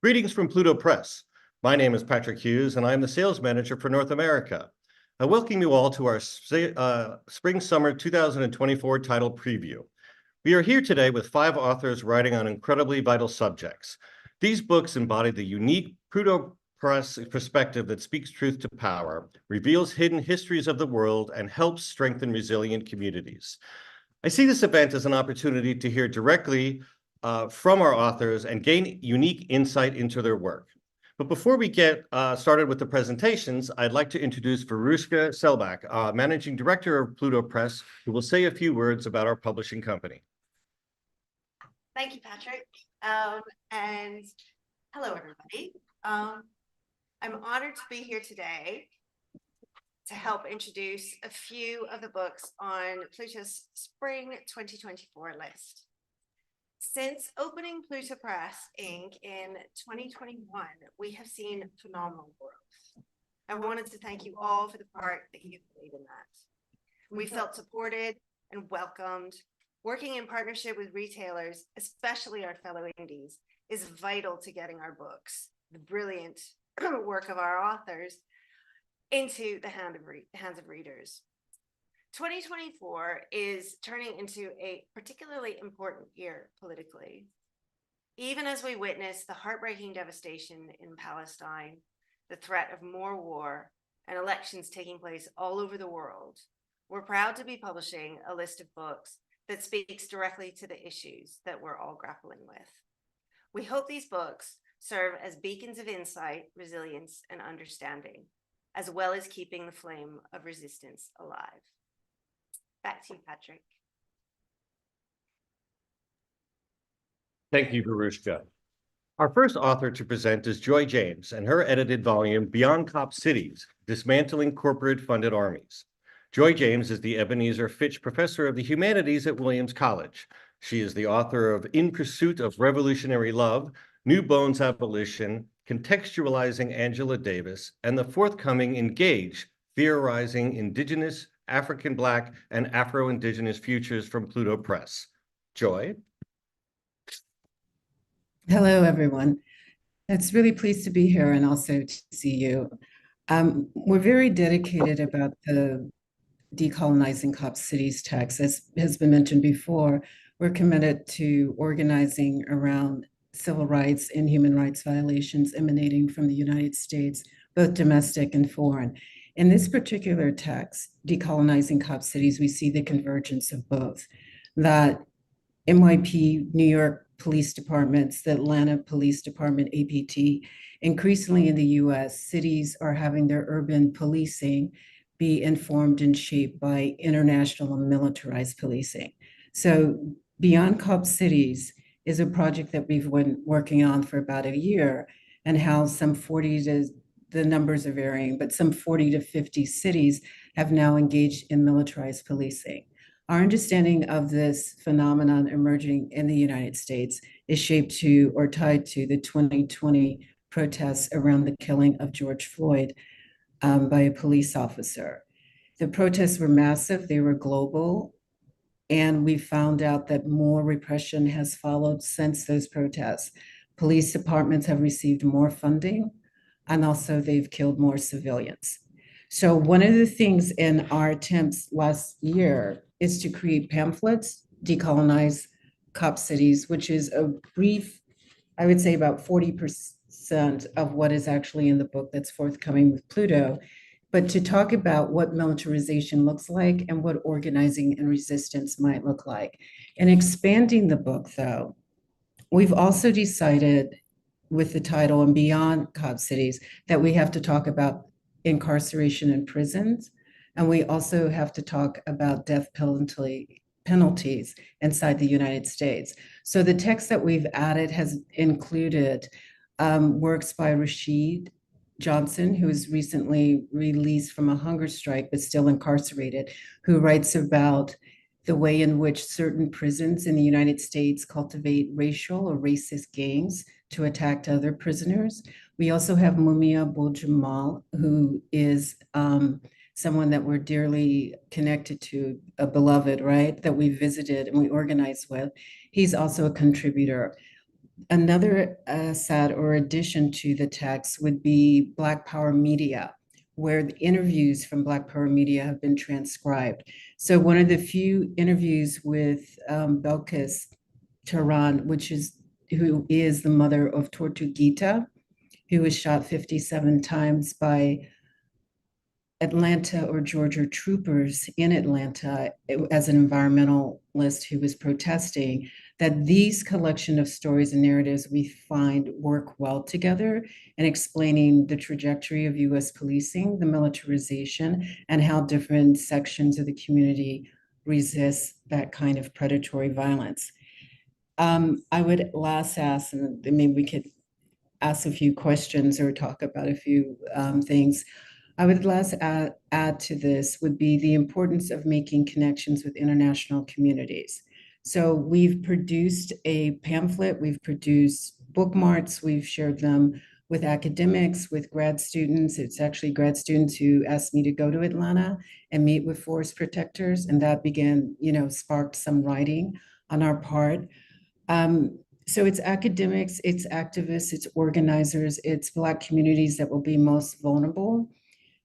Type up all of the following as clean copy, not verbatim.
Greetings from Pluto Press. My name is Patriots, and I am the sales manager for North America. I welcome you all to our Spring-Summer 2024 title preview. We are here today with 5 authors writing on incredibly vital subjects. These books embody the unique Pluto Press perspective that speaks truth to power, reveals hidden histories of the world, and helps strengthen resilient communities. I see this event as an opportunity to hear directly from our authors and gain unique insight into their work. But before we get started with the presentations, I'd like to introduce Virasami Selbach, Managing Director of Pluto Press, who will say a few words about our publishing company. Thank you, Patrick. And hello, everybody. I'm honored to be here today to help introduce a few of the books on Pluto's Spring 2024 list. Since opening Pluto Press, Inc. in 2021, we have seen phenomenal growth. I wanted to thank you all for the part that you've played in that. We felt supported and welcomed. Working in partnership with retailers, especially our fellow indies, is vital to getting our books, the brilliant work of our authors, into the hands of readers. 2024 is turning into a particularly important year politically. Even as we witness the heartbreaking devastation in Palestine, the threat of more war, and elections taking place all over the world, we're proud to be publishing a list of books that speaks directly to the issues that we're all grappling with. We hope these books serve as beacons of insight, resilience, and understanding, as well as keeping the flame of resistance alive. Back to you, Patrick. Thank you, Virasami. Our first author to present is Joy James and her edited volume, Beyond Cop Cities, Dismantling Corporate-Funded Armies. Joy James is the Ebenezer Fitch Professor of the Humanities at Williams College. She is the author of In Pursuit of Revolutionary Love, New Bones Abolition, Contextualizing Angela Davis, and the forthcoming Engage, Theorizing Indigenous, African Black, and Afro-Indigenous Futures from Pluto Press. Joy? Hello, everyone. It's really pleased to be here and also to see you. We're very dedicated about the Decolonizing Cop Cities text. As has been mentioned before, we're committed to organizing around civil rights and human rights violations emanating from the United States, both domestic and foreign. In this particular text, Decolonizing Cop Cities, we see the convergence of both. That NYP, New York Police Departments, the Atlanta Police Department, APT, increasingly in the US, cities are having their urban policing be informed and shaped by international and militarized policing. So Beyond Cop Cities is a project that we've been working on for about a year, and how some 40 to, the numbers are varying, but some 40 to 50 cities have now engaged in militarized policing. Our understanding of this phenomenon emerging in the United States is shaped to or tied to the 2020 protests around the killing of George Floyd by a police officer. The protests were massive, they were global, and we found out that more repression has followed since those protests. Police departments have received more funding, and also they've killed more civilians. So one of the things in our attempts last year is to create pamphlets, Decolonize Cop Cities, which is a brief, I would say about 40% of what is actually in the book that's forthcoming with Pluto, but to talk about what militarization looks like and what organizing and resistance might look like. In expanding the book, though, we've also decided with the title and Beyond Cop Cities that we have to talk about incarceration in prisons, and we also have to talk about death penalties inside the United States. So the text that we've added has included works by Rashid Johnson, who was recently released from a hunger strike but still incarcerated, who writes about the way in which certain prisons in the United States cultivate racial or racist gangs to attack other prisoners. We also have Mumia Abdul-Jamal, who is someone that we're dearly connected to, a beloved, right, that we visited and we organized with. He's also a contributor. Another asset or addition to the text would be Black Power Media, where the interviews from Black Power Media have been transcribed. So one of the few interviews with Belkis Tehran, who is the mother of Tortuguita, who was shot 57 times by Atlanta or Georgia troopers in Atlanta as an environmentalist who was protesting, that these collection of stories and narratives we find work well together in explaining the trajectory of US policing, the militarization, and how different sections of the community resist that kind of predatory violence. I would last ask, and maybe we could ask a few questions or talk about a few things. I would last add to this would be the importance of making connections with international communities. So we've produced a pamphlet, we've produced bookmarks, we've shared them with academics, with grad students. It's actually grad students who asked me to go to Atlanta and meet with forest protectors, and that sparked some writing on our part. So it's academics, it's activists, it's organizers, it's Black communities that will be most vulnerable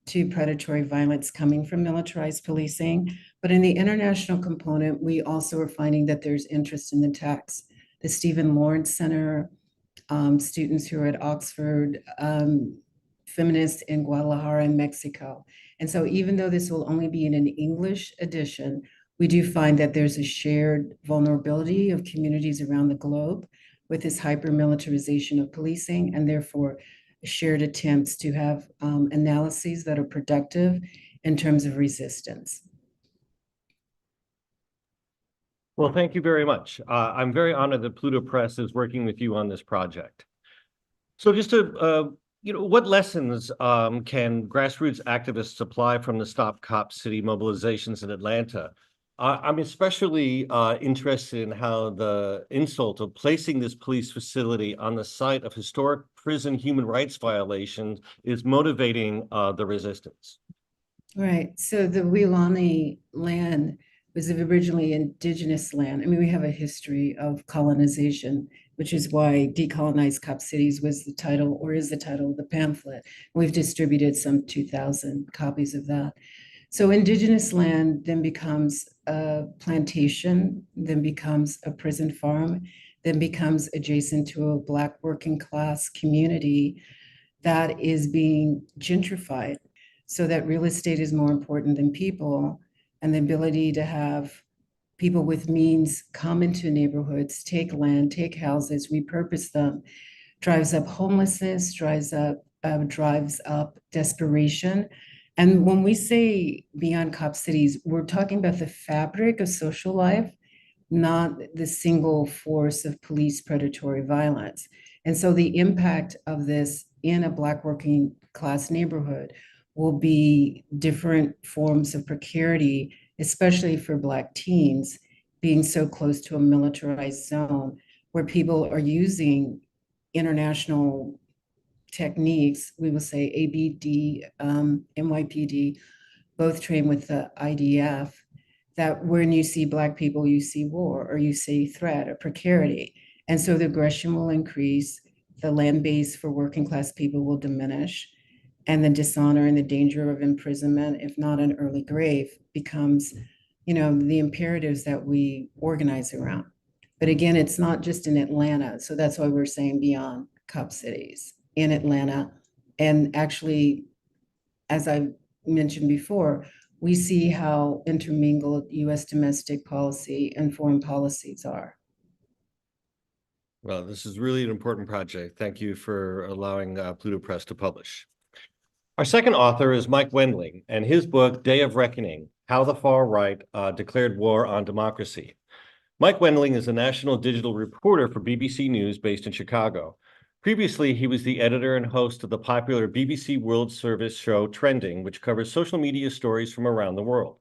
to predatory violence coming from militarized policing. But in the international component, we also are finding that there's interest in the text. The Stephen Lawrence Center, students who are at Oxford, feminists in Guadalajara in Mexico. And so even though this will only be in an English edition, we do find that there's a shared vulnerability of communities around the globe with this hyper-militarization of policing, and therefore shared attempts to have analyses that are productive in terms of resistance. Well, thank you very much. I'm very honored that Pluto Press is working with you on this project. So just to, what lessons can grassroots activists apply from the Stop Cop City mobilizations in Atlanta? I'm especially interested in how the insult of placing this police facility on the site of historic prison human rights violations is motivating the resistance. Right. So the Wilani land was originally indigenous land. I mean, we have a history of colonization, which is why Decolonized Cop Cities was the title, or is the title of the pamphlet. We've distributed some 2,000 copies of that. So indigenous land then becomes a plantation, then becomes a prison farm, then becomes adjacent to a Black working class community that is being gentrified, so that real estate is more important than people, and the ability to have people with means come into neighborhoods, take land, take houses, repurpose them, drives up homelessness, drives up desperation. And when we say beyond cop cities, we're talking about the fabric of social life, not the single force of police predatory violence. And so the impact of this in a Black working class neighborhood will be different forms of precarity, especially for Black teens being so close to a militarized zone where people are using international techniques. We will say ABD, NYPD, both trained with the IDF, that when you see Black people, you see war, or you see threat or precarity. And so the aggression will increase, the land base for working class people will diminish, and the dishonor and the danger of imprisonment, if not an early grave, becomes, the imperatives that we organize around. But again, it's not just in Atlanta. So that's why we're saying beyond cop cities in Atlanta. And actually, as I mentioned before, we see how intermingled US domestic policy and foreign policies are. Well, this is really an important project. Thank you for allowing Pluto Press to publish. Our second author is Mike Wendling, and his book, Day of Reckoning, How the Far Right Declared War on Democracy. Mike Wendling is a national digital reporter for BBC News based in Chicago. Previously, he was the editor and host of the popular BBC World Service show Trending, which covers social media stories from around the world.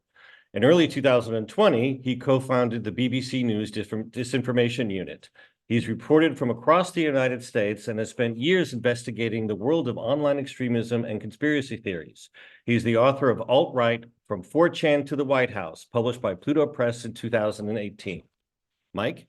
In early 2020, he co-founded the BBC News Disinformation Unit. He's reported from across the United States and has spent years investigating the world of online extremism and conspiracy theories. He's the author of Alt-Right, From 4chan to the White House, published by Pluto Press in 2018. Mike?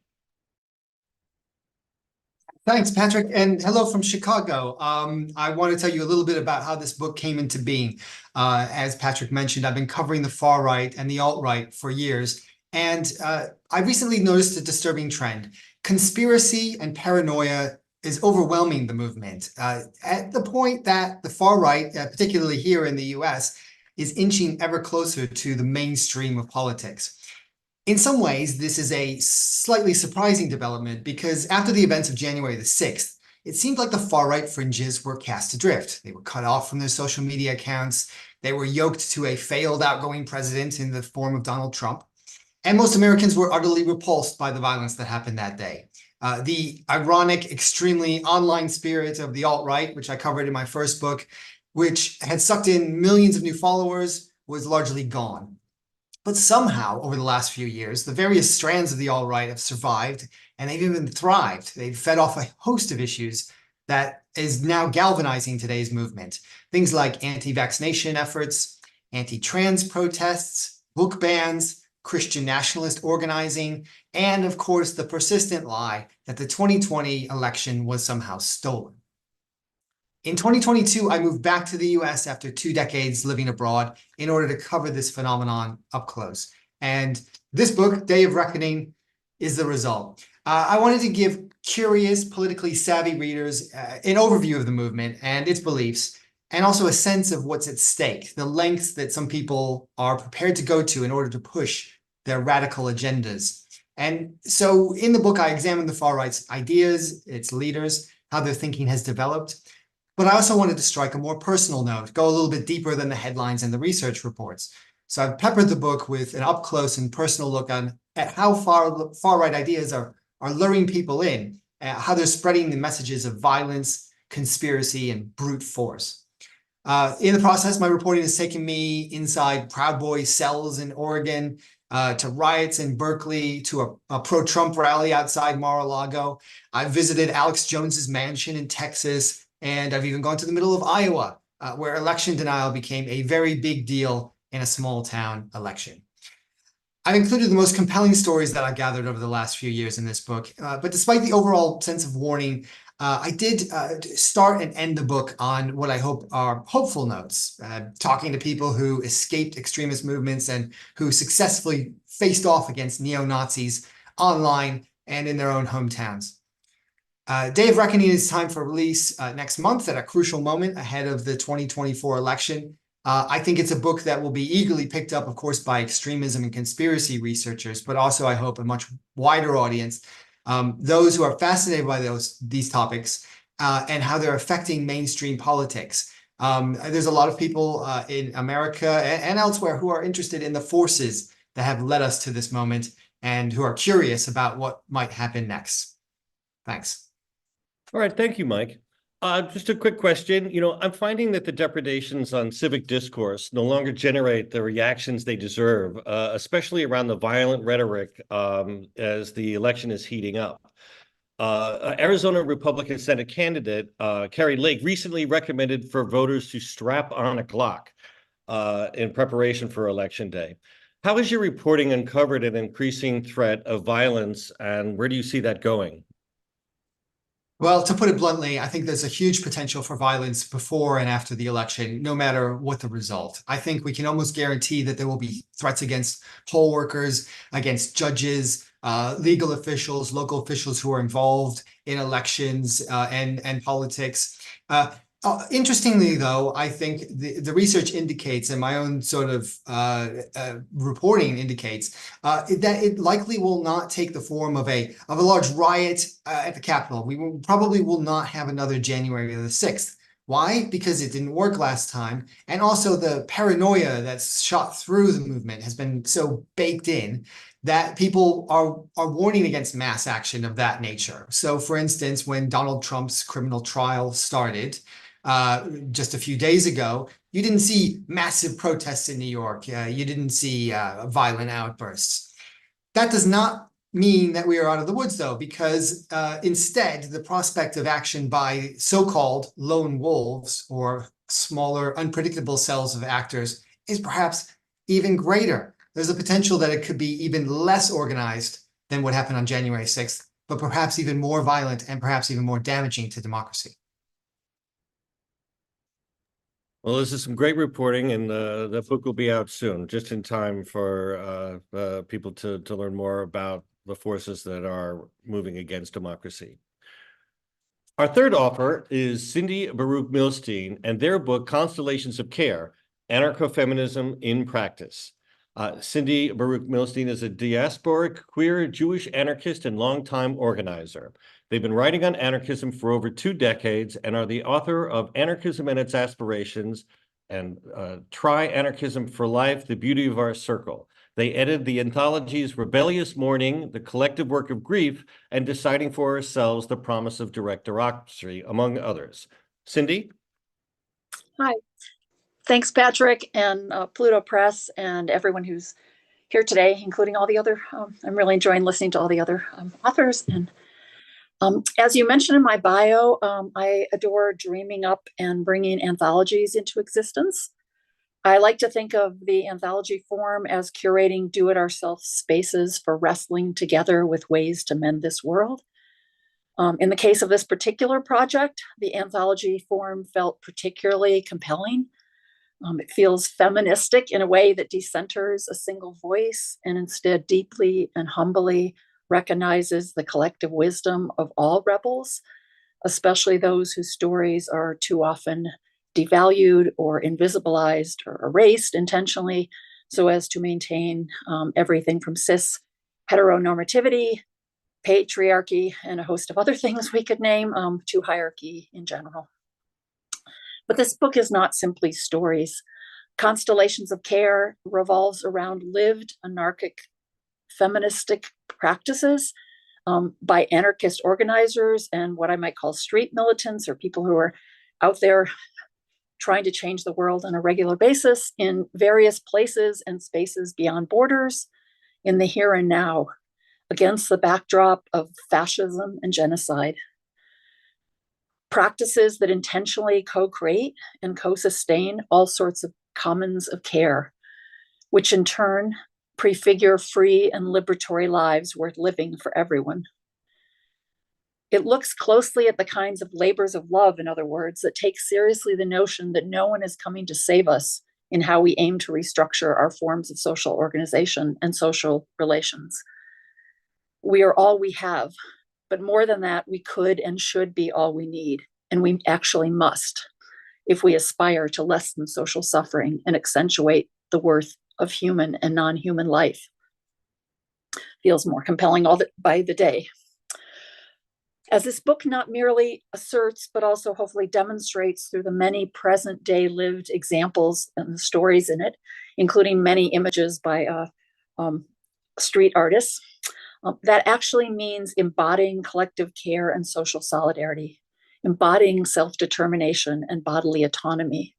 Thanks, Patrick, and hello from Chicago. I want to tell you a little bit about how this book came into being. As Patrick mentioned, I've been covering the far right and the alt-right for years, and I recently noticed a disturbing trend. Conspiracy and paranoia is overwhelming the movement, at the point that the far right, particularly here in the US, is inching ever closer to the mainstream of politics. In some ways, this is a slightly surprising development because after the events of January the 6th, it seemed like the far-right fringes were cast adrift. They were cut off from their social media accounts. They were yoked to a failed outgoing president in the form of Donald Trump. And most Americans were utterly repulsed by the violence that happened that day. The ironic, extremely online spirit of the alt-right, which I covered in my first book, which had sucked in millions of new followers, was largely gone. But somehow, over the last few years, the various strands of the alt-right have survived, and they've even thrived. They've fed off a host of issues that is now galvanizing today's movement. Things like anti-vaccination efforts, anti-trans protests, book bans, Christian nationalist organizing, and of course, the persistent lie that the 2020 election was somehow stolen. In 2022, I moved back to the US after 2 decades living abroad in order to cover this phenomenon up close. And this book, Day of Reckoning, is the result. I wanted to give curious, politically savvy readers an overview of the movement and its beliefs, and also a sense of what's at stake, the lengths that some people are prepared to go to in order to push their radical agendas. And so in the book, I examined the far right's ideas, its leaders, how their thinking has developed. But I also wanted to strike a more personal note, go a little bit deeper than the headlines and the research reports. So I've peppered the book with an up-close and personal look at how far-right ideas are luring people in, how they're spreading the messages of violence, conspiracy, and brute force. In the process, my reporting has taken me inside Proud Boy cells in Oregon, to riots in Berkeley, to a pro-Trump rally outside Mar-a-Lago. I've visited Alex Jones's mansion in Texas, and I've even gone to the middle of Iowa, where election denial became a very big deal in a small town election. I've included the most compelling stories that I gathered over the last few years in this book, but despite the overall sense of warning, I did start and end the book on what I hope are hopeful notes, talking to people who escaped extremist movements and who successfully faced off against neo-Nazis online and in their own hometowns. Day of Reckoning is time for release next month at a crucial moment ahead of the 2024 election. I think it's a book that will be eagerly picked up, of course, by extremism and conspiracy researchers, but also, I hope, a much wider audience, those who are fascinated by these topics and how they're affecting mainstream politics. There's a lot of people in America and elsewhere who are interested in the forces that have led us to this moment and who are curious about what might happen next. Thanks. All right, thank you, Mike. Just a quick question. I'm finding that the depredations on civic discourse no longer generate the reactions they deserve, especially around the violent rhetoric as the election is heating up. Arizona Republican Senate candidate Kari Lake recently recommended for voters to strap on a Glock in preparation for Election Day. How has your reporting uncovered an increasing threat of violence, and where do you see that going? Well, to put it bluntly, I think there's a huge potential for violence before and after the election, no matter what the result. I think we can almost guarantee that there will be threats against poll workers, against judges, legal officials, local officials who are involved in elections and politics. Interestingly, though, I think the research indicates, and my own sort of reporting indicates, that it likely will not take the form of a large riot at the Capitol. We probably will not have another January the 6th. Why? Because it didn't work last time, and also the paranoia that's shot through the movement has been so baked in that people are warning against mass action of that nature. So, for instance, when Donald Trump's criminal trial started, just a few days ago, you didn't see massive protests in New York. You didn't see violent outbursts. That does not mean that we are out of the woods, though, because instead, the prospect of action by so-called lone wolves or smaller, unpredictable cells of actors is perhaps even greater. There's a potential that it could be even less organized than what happened on January 6th, but perhaps even more violent and perhaps even more damaging to democracy. Well, this is some great reporting, and the book will be out soon, just in time for people to learn more about the forces that are moving against democracy. Our third author is Cindy Barukh Millstein, and their book, Constellations of Care, Anarcho-Feminism in Practice. Cindy Barukh Millstein is a diasporic queer Jewish anarchist and longtime organizer. They've been writing on anarchism for over 2 decades and are the author of Anarchism and Its Aspirations and Try Anarchism for Life, The Beauty of Our Circle. They edited the anthologies Rebellious Mourning, The Collective Work of Grief, and Deciding for Ourselves, The Promise of Direct Democracy, among others. Cindy? Hi. Thanks, Patrick, and Pluto Press, and everyone who's here today, including all the other, I'm really enjoying listening to all the other authors. And as you mentioned in my bio, I adore dreaming up and bringing anthologies into existence. I like to think of the anthology form as curating do-it-ourselves spaces for wrestling together with ways to mend this world. In the case of this particular project, the anthology form felt particularly compelling. It feels feministic in a way that decenters a single voice and instead deeply and humbly recognizes the collective wisdom of all rebels, especially those whose stories are too often devalued or invisibilized or erased intentionally so as to maintain everything from cis heteronormativity, patriarchy, and a host of other things we could name to hierarchy in general. But this book is not simply stories. Constellations of Care revolves around lived anarchic feministic practices by anarchist organizers and what I might call street militants, or people who are out there trying to change the world on a regular basis in various places and spaces beyond borders in the here and now, against the backdrop of fascism and genocide. Practices that intentionally co-create and co-sustain all sorts of commons of care, which in turn prefigure free and liberatory lives worth living for everyone. It looks closely at the kinds of labors of love, in other words, that take seriously the notion that no one is coming to save us in how we aim to restructure our forms of social organization and social relations. We are all we have, but more than that, we could and should be all we need, and we actually must, if we aspire to lessen social suffering and accentuate the worth of human and non-human life. Feels more compelling by the day. As this book not merely asserts, but also hopefully demonstrates through the many present day lived examples and the stories in it, including many images by street artists, that actually means embodying collective care and social solidarity, embodying self-determination and bodily autonomy,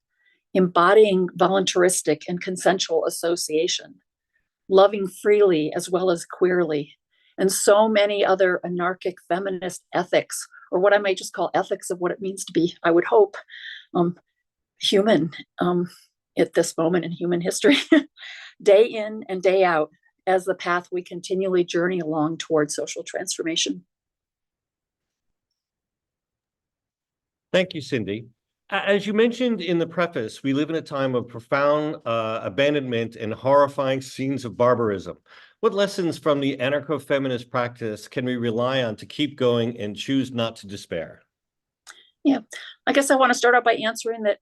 embodying voluntaristic and consensual association, loving freely as well as queerly, and so many other anarchic feminist ethics, or what I might just call ethics of what it means to be, I would hope, human at this moment in human history, day in and day out, as the path we continually journey along towards social transformation. Thank you, Cindy. As you mentioned in the preface, we live in a time of profound abandonment and horrifying scenes of barbarism. What lessons from the anarcho-feminist practice can we rely on to keep going and choose not to despair? Yeah, I guess I want to start out by answering that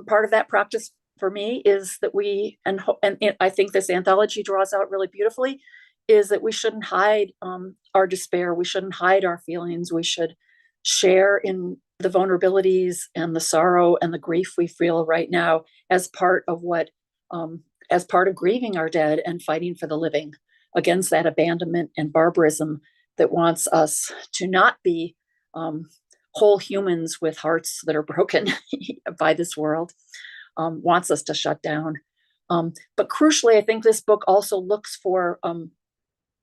part of that practice for me is that we, and I think this anthology draws out really beautifully, is that we shouldn't hide our despair. We shouldn't hide our feelings. We should share in the vulnerabilities and the sorrow and the grief we feel right now as part of as part of grieving our dead and fighting for the living against that abandonment and barbarism that wants us to not be whole humans with hearts that are broken by this world, wants us to shut down. But crucially, I think this book also looks for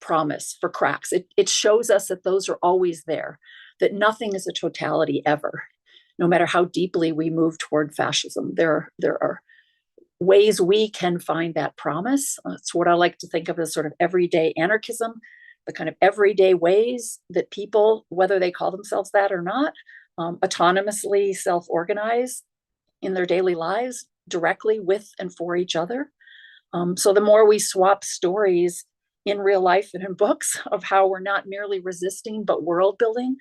promise, for cracks. It shows us that those are always there, that nothing is a totality ever, no matter how deeply we move toward fascism. There are ways we can find that promise. It's what I like to think of as sort of everyday anarchism the kind of everyday ways that people, whether they call themselves that or not, autonomously self-organize in their daily lives directly with and for each other. So the more we swap stories in real life and in books of how we're not merely resisting, but world building,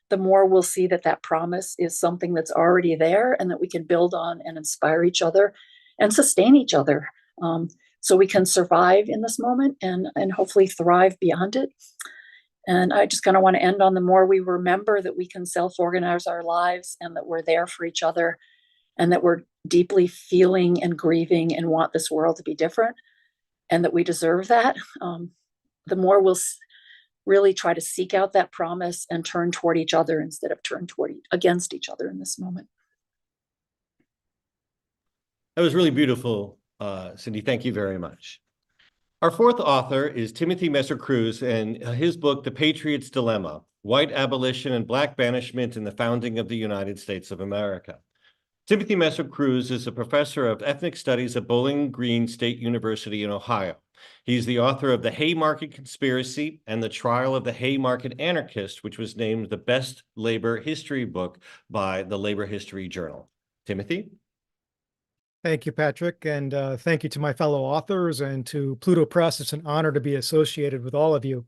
the more we'll see that that promise is something that's already there and that we can build on and inspire each other and sustain each other. So we can survive in this moment and hopefully thrive beyond it. And I just kind of want to end on the more we remember that we can self-organize our lives and that we're there for each other and that we're deeply feeling and grieving and want this world to be different and that we deserve that, the more we'll really try to seek out that promise and turn toward each other instead of turn against each other in this moment. That was really beautiful, Cindy. Thank you very much. Our fourth author is Timothy Messer-Kruse, and his book, The Patriots' Dilemma, White Abolition and Black Banishment in the Founding of the United States of America. Timothy Messer-Kruse is a professor of ethnic studies at Bowling Green State University in Ohio. He's the author of The Haymarket Conspiracy and The Trial of the Haymarket Anarchist, which was named the best labor history book by the Labor History Journal. Timothy? Thank you, Patrick, and thank you to my fellow authors and to Pluto Press. It's an honor to be associated with all of you.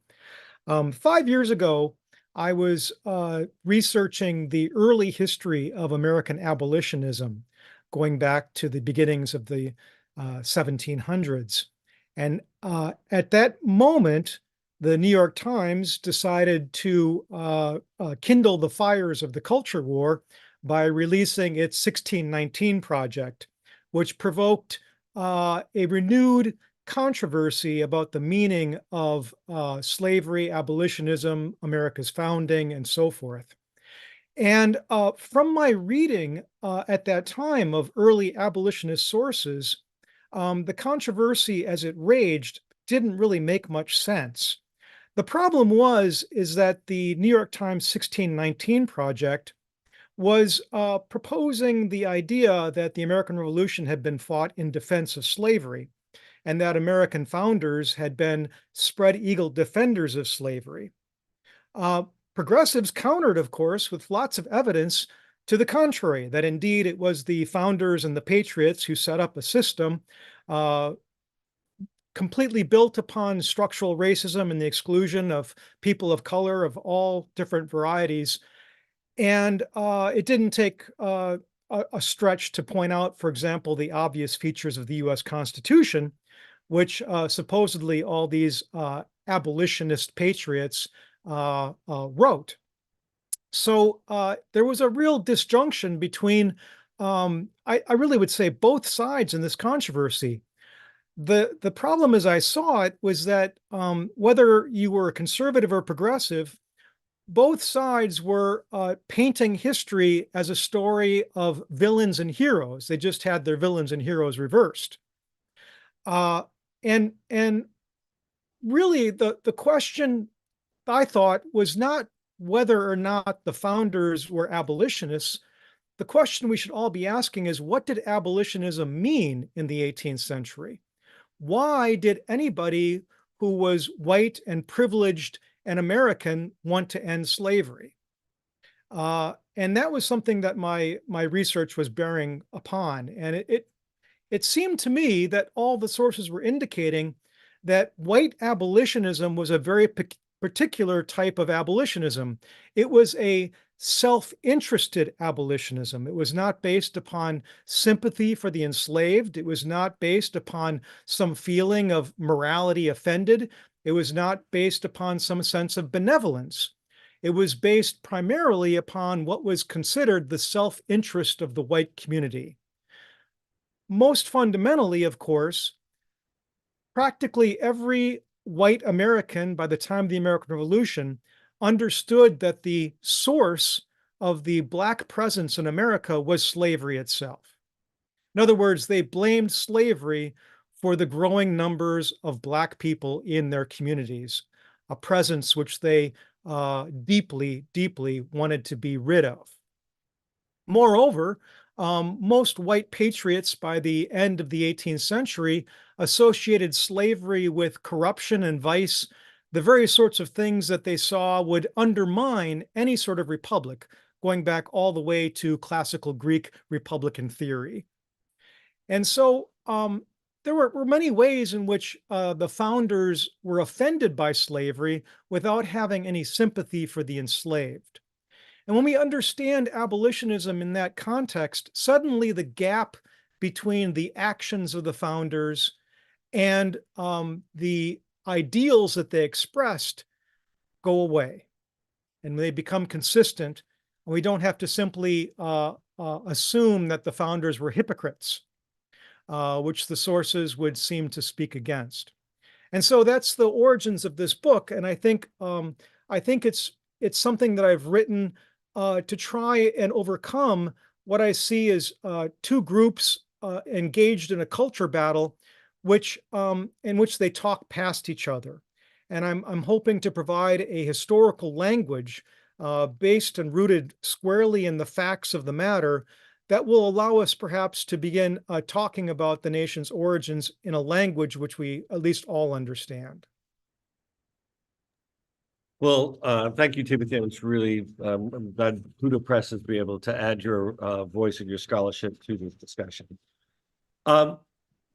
5 years ago, I was researching the early history of American abolitionism, going back to the beginnings of the 1700s. And at that moment, the New York Times decided to kindle the fires of the culture war by releasing its 1619 project, which provoked a renewed controversy about the meaning of slavery, abolitionism, America's founding, and so forth. And from my reading at that time of early abolitionist sources, the controversy as it raged didn't really make much sense. The problem is that the New York Times 1619 project was proposing the idea that the American Revolution had been fought in defense of slavery and that American founders had been spread-eagle defenders of slavery. Progressives countered, of course, with lots of evidence to the contrary, that indeed it was the founders and the Patriots who set up a system completely built upon structural racism and the exclusion of people of color of all different varieties. And it didn't take a stretch to point out, for example, the obvious features of the US Constitution, which supposedly all these abolitionist patriots wrote. So there was a real disjunction between, I really would say, both sides in this controversy. The problem as I saw it was that whether you were a conservative or progressive, both sides were painting history as a story of villains and heroes. They just had their villains and heroes reversed. And really the question I thought was not whether or not the founders were abolitionists. The question we should all be asking is, what did abolitionism mean in the 18th century? Why did anybody who was white and privileged and American want to end slavery? And that was something that my research was bearing upon. And it seemed to me that all the sources were indicating that white abolitionism was a very particular type of abolitionism. It was a self-interested abolitionism. It was not based upon sympathy for the enslaved. It was not based upon some feeling of morality offended. It was not based upon some sense of benevolence. It was based primarily upon what was considered the self-interest of the white community. Most fundamentally, of course, practically every white American by the time of the American Revolution understood that the source of the Black presence in America was slavery itself. In other words, they blamed slavery for the growing numbers of Black people in their communities, a presence which they deeply, deeply wanted to be rid of. Moreover, most white patriots by the end of the 18th century associated slavery with corruption and vice the very sorts of things that they saw would undermine any sort of republic, going back all the way to classical Greek republican theory. And so there were many ways in which the founders were offended by slavery without having any sympathy for the enslaved. And when we understand abolitionism in that context, suddenly the gap between the actions of the founders and the ideals that they expressed go away, and they become consistent. And we don't have to simply assume that the founders were hypocrites, which the sources would seem to speak against. And so that's the origins of this book. And I think it's something that I've written to try and overcome what I see as two groups engaged in a culture battle, in which they talk past each other. And I'm hoping to provide a historical language based and rooted squarely in the facts of the matter that will allow us perhaps to begin talking about the nation's origins in a language which we at least all understand. Well, thank you, Timothy. And it's really I'm glad Pluto Press has been able to add your voice and your scholarship to this discussion.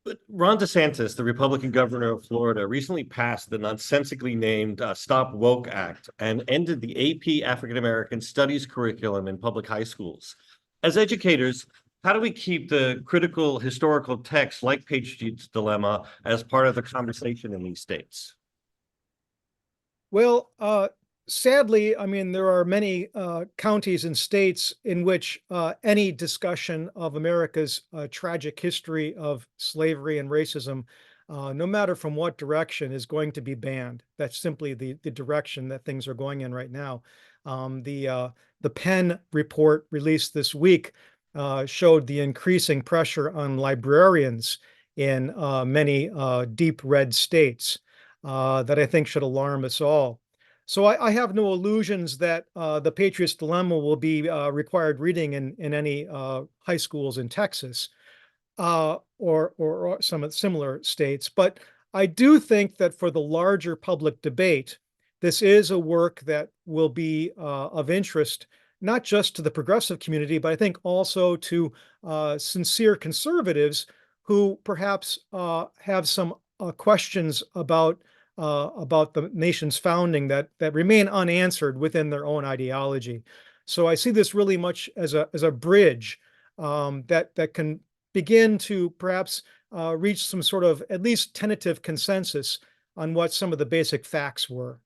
But Ron DeSantis, the Republican governor of Florida, recently passed the nonsensically named Stop Woke Act and ended the AP African American Studies curriculum in public high schools. As educators, how do we keep the critical historical texts like Patriots' Dilemma as part of the conversation in these states? Well, sadly, I mean, there are many counties and states in which any discussion of America's tragic history of slavery and racism, no matter from what direction, is going to be banned. That's simply the direction that things are going in right now. The Penn report released this week showed the increasing pressure on librarians in many deep red states that I think should alarm us all. So I have no illusions that the Patriots' Dilemma will be required reading in any high schools in Texas or some similar states. But I do think that for the larger public debate, this is a work that will be of interest, not just to the progressive community, but I think also to sincere conservatives who perhaps have some questions about the nation's founding that remain unanswered within their own ideology. So I see this really much as a bridge that can begin to perhaps reach some sort of at least tentative consensus on what some of the basic facts were.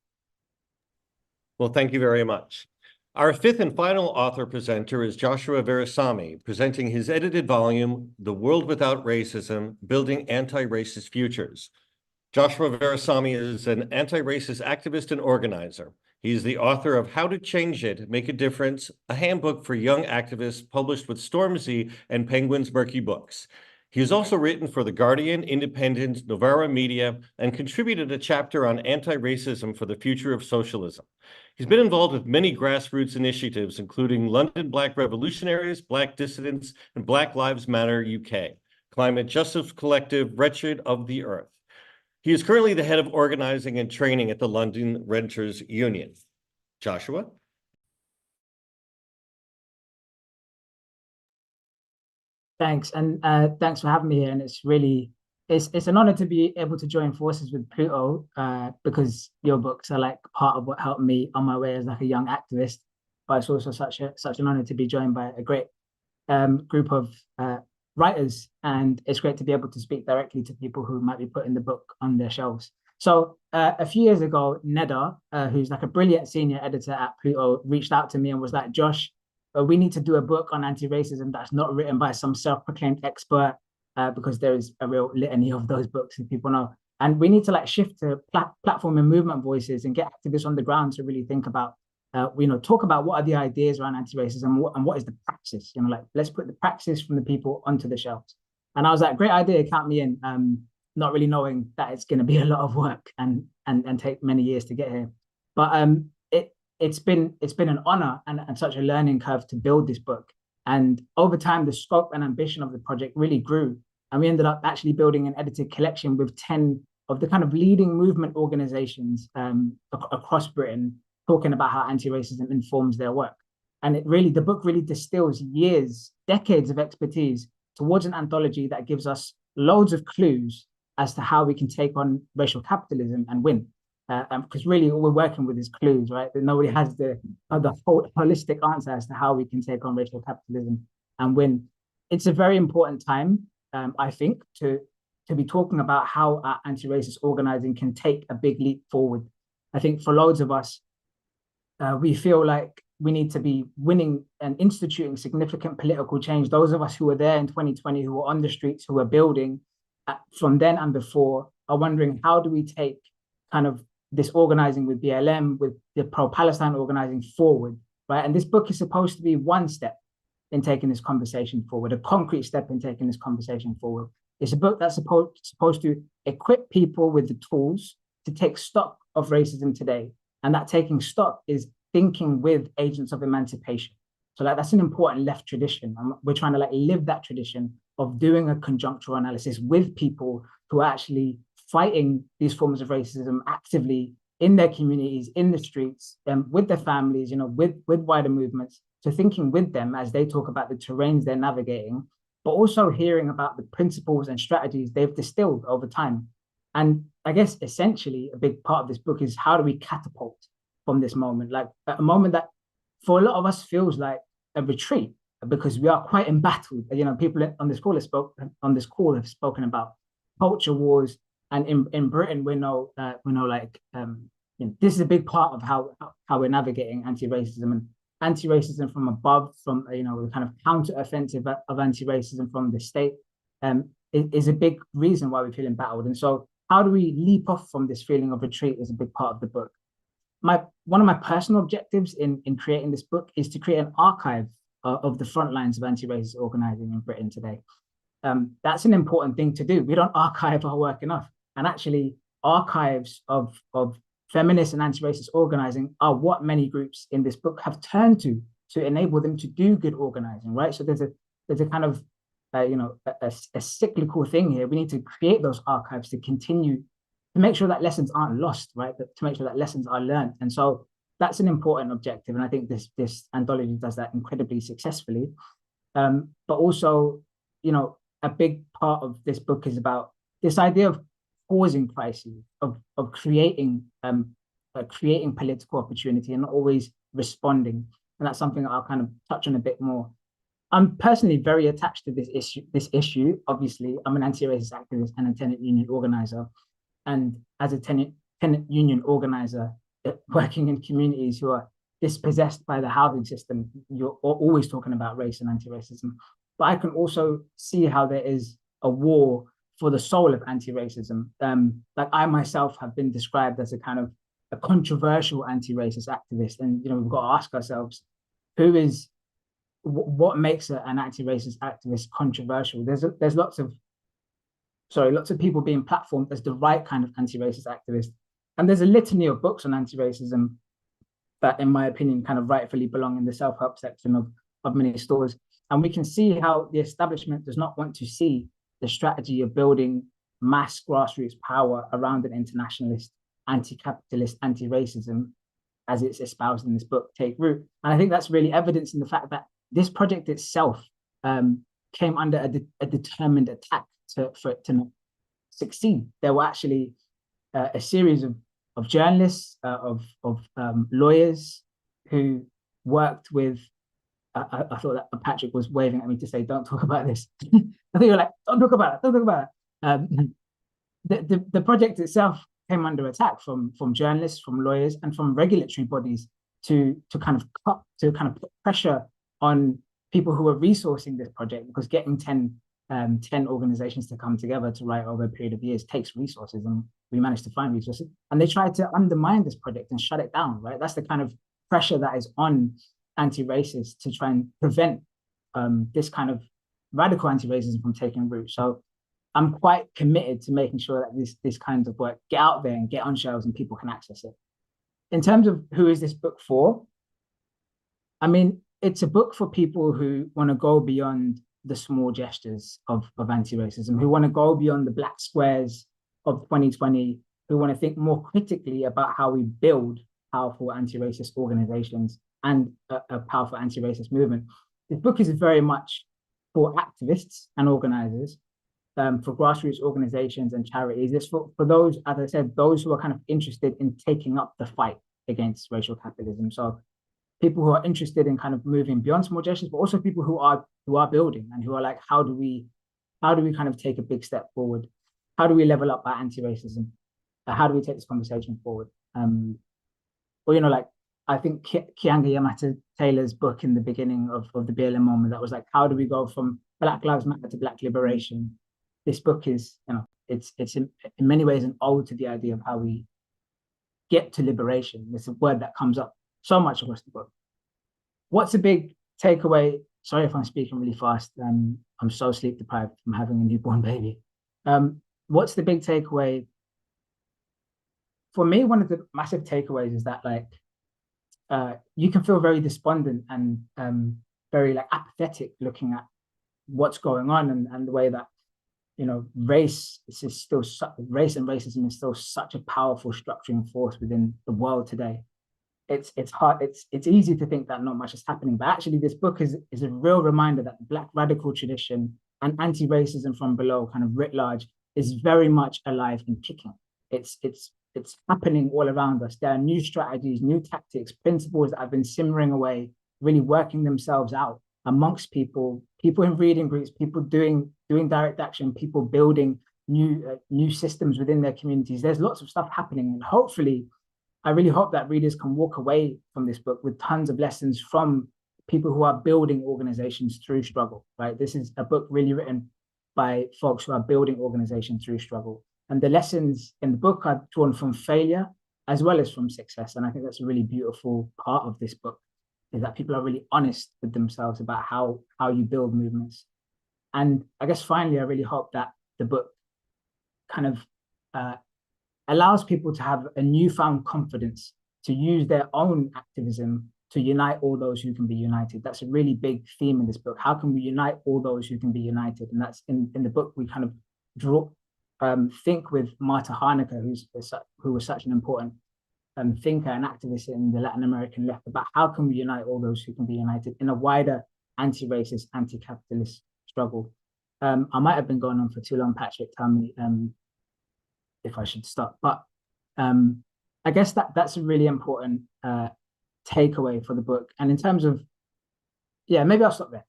Well, thank you very much. Our fifth and final author presenter is Joshua Virasami, presenting his edited volume, The World Without Racism, Building Anti-Racist Futures. Joshua Virasami is an anti-racist activist and organizer. He is the author of How to Change It, Make a Difference, a handbook for young activists published with Stormzy and Penguin's Murky Books. He has also written for The Guardian, Independent, Novara Media, and contributed a chapter on anti-racism for the future of socialism. He's been involved with many grassroots initiatives, including London Black Revolutionaries, Black Dissidents, and Black Lives Matter UK, Climate Justice Collective, Wretched of the Earth. He is currently the head of organizing and training at the London Renters Union. Joshua? Thanks, and thanks for having me here. And it's an honor to be able to join forces with Pluto because your books are like part of what helped me on my way as like a young activist. But it's also such an honor to be joined by a great group of writers, and it's great to be able to speak directly to people who might be putting the book on their shelves. So a few years ago, Neda, who's like a brilliant senior editor at Pluto, reached out to me and was like, Josh, we need to do a book on anti-racism that's not written by some self-proclaimed expert, because there is a real litany of those books that people know. And we need to like shift to platform and movement voices and get activists on the ground to really think about, talk about what are the ideas around anti-racism and what is the praxis, like let's put the praxis from the people onto the shelves. And I was like, great idea, count me in, not really knowing that it's going to be a lot of work and take many years to get here. But it's been an honor and such a learning curve to build this book. And over time, the scope and ambition of the project really grew. And we ended up actually building an edited collection with 10 of the kind of leading movement organizations across Britain talking about how anti-racism informs their work. And the book really distills years, decades of expertise towards an anthology that gives us loads of clues as to how we can take on racial capitalism and win. Because really all we're working with is clues, right? That nobody has the whole holistic answer as to how we can take on racial capitalism and win. It's a very important time, I think, to be talking about how our anti-racist organizing can take a big leap forward. I think for loads of us, we feel like we need to be winning and instituting significant political change. Those of us who were there in 2020, who were on the streets, who were building from then and before, are wondering, how do we take kind of this organizing with BLM, with the pro-Palestine organizing forward, right? And this book is supposed to be one step in taking this conversation forward, a concrete step in taking this conversation forward. It's a book that's supposed to equip people with the tools to take stock of racism today. And that taking stock is thinking with agents of emancipation. So that's an important left tradition. We're trying to live that tradition of doing a conjunctural analysis with people who are actually fighting these forms of racism actively in their communities, in the streets, with their families, with wider movements. So thinking with them as they talk about the terrains they're navigating, but also hearing about the principles and strategies they've distilled over time. And I guess essentially a big part of this book is, how do we catapult from this moment? Like a moment that for a lot of us feels like a retreat, because we are quite embattled. People on this call have spoken about culture wars, and in Britain we know this is a big part of how we're navigating anti-racism, and anti-racism from above, from the kind of counter-offensive of anti-racism from the state is a big reason why we feel embattled. And so how do we leap off from this feeling of retreat is a big part of the book. One of my personal objectives in creating this book is to create an archive of the front lines of anti-racist organizing in Britain today. That's an important thing to do. We don't archive our work enough. And actually, archives of feminist and anti-racist organizing are what many groups in this book have turned to enable them to do good organizing, right? So there's a kind of a cyclical thing here. We need to create those archives to continue to make sure that lessons aren't lost, right? To make sure that lessons are learned. And so that's an important objective. And I think this anthology does that incredibly successfully. But also, a big part of this book is about this idea of causing crises, of creating political opportunity and not always responding. And that's something I'll kind of touch on a bit more. I'm personally very attached to this issue. Obviously, I'm an anti-racist activist and a tenant union organizer. And as a tenant union organizer, working in communities who are dispossessed by the housing system, you're always talking about race and anti-racism. But I can also see how there is a war for the soul of anti-racism. Like I myself have been described as a kind of a controversial anti-racist activist. And, we've got to ask ourselves, what makes an anti-racist activist controversial? There's lots of people being platformed as the right kind of anti-racist activist. And there's a litany of books on anti-racism that, in my opinion, kind of rightfully belong in the self-help section of many stores. And we can see how the establishment does not want to see the strategy of building mass grassroots power around an internationalist, anti-capitalist, anti-racism, as it's espoused in this book, take root. And I think that's really evidence in the fact that this project itself came under a determined attack for it to not succeed. There were actually a series of journalists, of lawyers who worked with. I thought that Patrick was waving at me to say, "Don't talk about this." I think you're like, "Don't talk about it. Don't talk about it." The project itself came under attack from journalists, from lawyers, and from regulatory bodies to kind of put pressure on people who are resourcing this project, because getting 10 organizations to come together to write over a period of years takes resources, and we managed to find resources. And they tried to undermine this project and shut it down, right? That's the kind of pressure that is on anti-racists to try and prevent this kind of radical anti-racism from taking root. So I'm quite committed to making sure that this kind of work get out there and get on shelves and people can access it. In terms of who is this book for, I mean, it's a book for people who want to go beyond the small gestures of anti-racism, who want to go beyond the black squares of 2020 who want to think more critically about how we build powerful anti-racist organizations and a powerful anti-racist movement. This book is very much for activists and organizers, for grassroots organizations and charities. It's for those, as I said, those who are kind of interested in taking up the fight against racial capitalism. So people who are interested in kind of moving beyond small gestures, but also people who are building and who are like, how do we kind of take a big step forward? How do we level up our anti-racism? How do we take this conversation forward? Or, you know, like, I think Keeanga-Yamahtta Taylor's book in the beginning of the BLM moment, that was like, how do we go from Black Lives Matter to Black liberation? This book is, you know, it's in many ways an ode to the idea of how we get to liberation. It's a word that comes up so much across the book. What's a big takeaway? Sorry if I'm speaking really fast. I'm so sleep deprived from having a newborn baby. What's the big takeaway? For me, one of the massive takeaways is that, like, you can feel very despondent and very like apathetic looking at what's going on and the way that, you know, race and racism is still such a powerful structuring force within the world today. It's hard, it's easy to think that not much is happening, but actually this book is a real reminder that the Black radical tradition and anti-racism from below, kind of writ large, is very much alive and kicking. It's happening all around us. There are new strategies, new tactics, principles that have been simmering away, really working themselves out amongst people in reading groups, people doing direct action, people building new systems within their communities. There's lots of stuff happening, and hopefully, I really hope that readers can walk away from this book with tons of lessons from people who are building organizations through struggle, right? This is a book really written by folks who are building organizations through struggle. And the lessons in the book are drawn from failure as well as from success. And I think that's a really beautiful part of this book, is that people are really honest with themselves about how you build movements. And I guess finally, I really hope that the book kind of allows people to have a newfound confidence to use their own activism to unite all those who can be united. That's a really big theme in this book. How can we unite all those who can be united? And that's in the book, we kind of think with Marta Harnacker, who was such an important thinker and activist in the Latin American left, about how can we unite all those who can be united in a wider anti-racist, anti-capitalist struggle. I might have been going on for too long, Patrick. Tell me if I should stop. But I guess that's a really important takeaway for the book. And in terms of, yeah, maybe I'll stop there.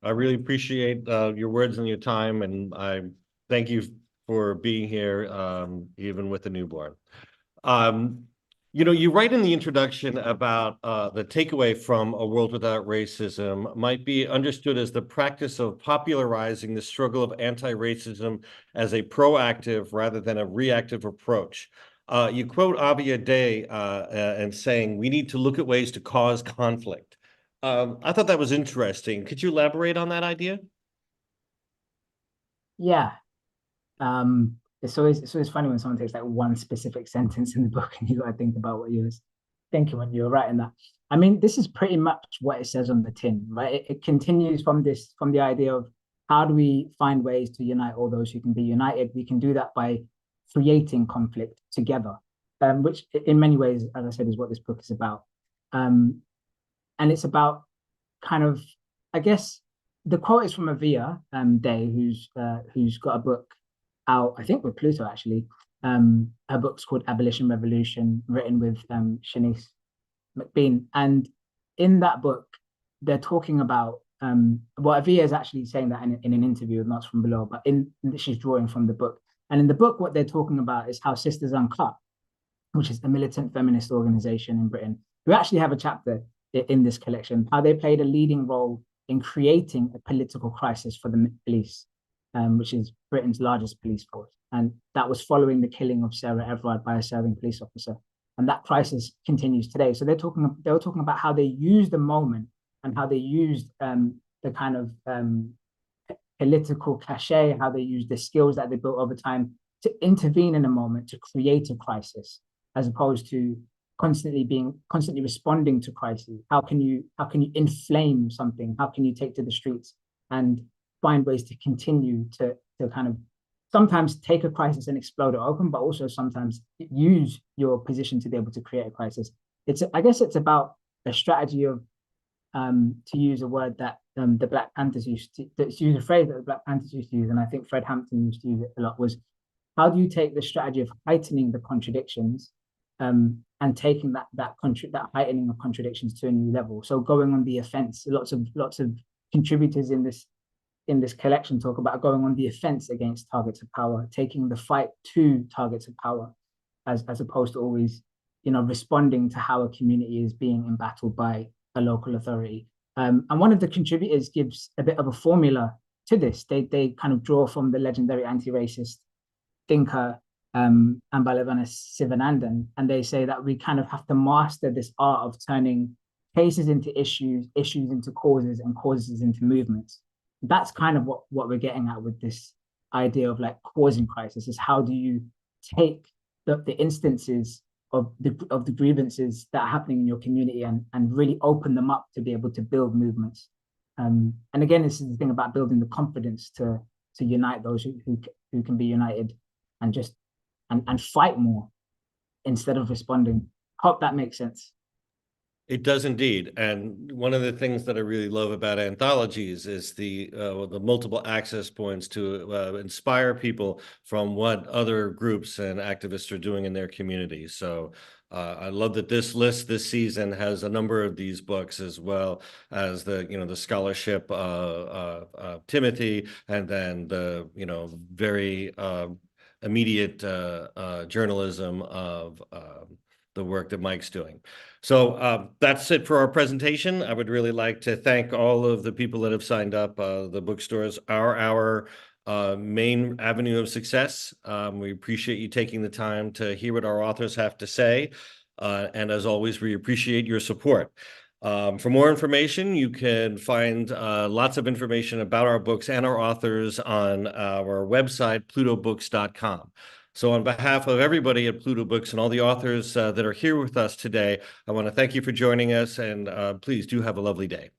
I really appreciate your words and your time, and I thank you for being here, even with the newborn. You know, you write in the introduction about the takeaway from A World Without Racism might be understood as the practice of popularizing the struggle of anti-racism as a proactive rather than a reactive approach. You quote Avia Day and saying, "We need to look at ways to cause conflict." I thought that was interesting. Could you elaborate on that idea? Yeah. It's always funny when someone takes like one specific sentence in the book and you got to think about what you was thinking when you were writing that. I mean, this is pretty much what it says on the tin, right? It continues from the idea of how do we find ways to unite all those who can be united? We can do that by creating conflict together, which in many ways, as I said, is what this book is about. And it's about kind of, I guess, the quote is from Avia Day, who's got a book out, I think with Pluto actually. Her book's called Abolition Revolution, written with Shanice McBean. And in that book, they're talking about, well, Avia is actually saying that in an interview with Notes from Below, but she's drawing from the book. And in the book, what they're talking about is how Sisters Uncut, which is a militant feminist organization in Britain, who actually have a chapter in this collection, how they played a leading role in creating a political crisis for the police, which is Britain's largest police force. And that was following the killing of Sarah Everard by a serving police officer. And that crisis continues today. So they were talking about how they used the moment and how they used the kind of political cachet, how they used the skills that they built over time to intervene in a moment, to create a crisis, as opposed to constantly responding to crises. How can you inflame something? How can you take to the streets and find ways to continue to to kind of sometimes take a crisis and explode it open, but also sometimes use your position to be able to create a crisis. I guess it's about a strategy of, to use a word that the Black Panthers used to use, a phrase that the Black Panthers used to use, and I think Fred Hampton used to use it a lot, was how do you take the strategy of heightening the contradictions, and taking that heightening of contradictions to a new level. So going on the offense, lots of contributors in this collection talk about going on the offense against targets of power, taking the fight to targets of power, as opposed to always, responding to how a community is being embattled by a local authority. And one of the contributors gives a bit of a formula to this. They kind of draw from the legendary anti-racist thinker Ambalavana Sivanandan, and they say that we kind of have to master this art of turning cases into issues into causes, and causes into movements. That's kind of what we're getting at with this idea of like causing crisis, is how do you take the instances of the grievances that are happening in your community and really open them up to be able to build movements. And again, this is the thing about building the confidence to unite those who can be united, and just and fight more instead of responding. Hope that makes sense. It does indeed. And one of the things that I really love about anthologies is the multiple access points to inspire people from what other groups and activists are doing in their community. So I love that this list this season has a number of these books, as well as the scholarship Timothy, and then the very immediate journalism of the work that Mike's doing. So that's it for our presentation. I would really like to thank all of the people that have signed up. The bookstores are our main avenue of success. We appreciate you taking the time to hear what our authors have to say. And as always, we appreciate your support. For more information, you can find lots of information about our books and our authors on our website, plutobooks.com. So on behalf of everybody at Pluto Books and all the authors that are here with us today, I want to thank you for joining us, and please do have a lovely day.